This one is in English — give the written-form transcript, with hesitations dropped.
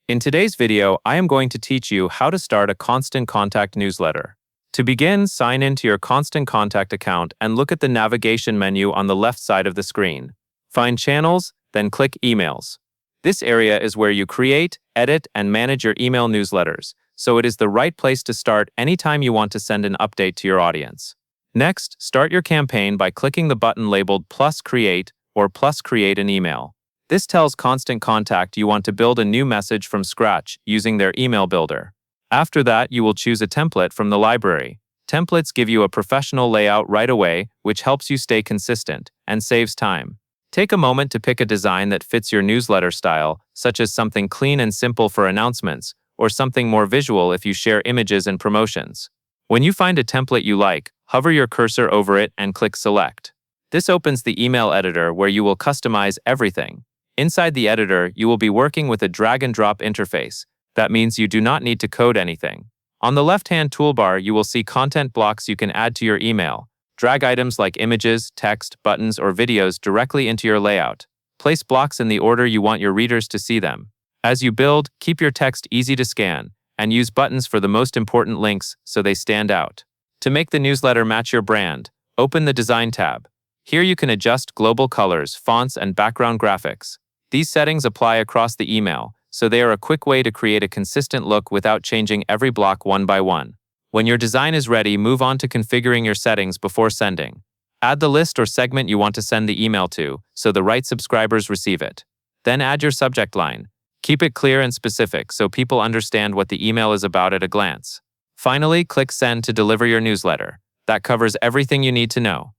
In today's video, I am going to teach you how to start a Constant Contact newsletter. To begin, sign into your Constant Contact account and look at the navigation menu on the left side of the screen. Find Channels, then click Emails. This area is where you create, edit, and manage your email newsletters, so it is the right place to start anytime you want to send an update to your audience. Next, start your campaign by clicking the button labeled Plus Create or Plus Create an Email. This tells Constant Contact you want to build a new message from scratch using their email builder. After that, you will choose a template from the library. Templates give you a professional layout right away, which helps you stay consistent and saves time. Take a moment to pick a design that fits your newsletter style, such as something clean and simple for announcements, or something more visual if you share images and promotions. When you find a template you like, hover your cursor over it and click Select. This opens the email editor where you will customize everything. Inside the editor, you will be working with a drag-and-drop interface. That means you do not need to code anything. On the left-hand toolbar, you will see content blocks you can add to your email. Drag items like images, text, buttons, or videos directly into your layout. Place blocks in the order you want your readers to see them. As you build, keep your text easy to scan, and use buttons for the most important links so they stand out. To make the newsletter match your brand, open the Design tab. Here you can adjust global colors, fonts, and background graphics. These settings apply across the email, so they are a quick way to create a consistent look without changing every block one by one. When your design is ready, move on to configuring your settings before sending. Add the list or segment you want to send the email to, so the right subscribers receive it. Then add your subject line. Keep it clear and specific so people understand what the email is about at a glance. Finally, click Send to deliver your newsletter. That covers everything you need to know.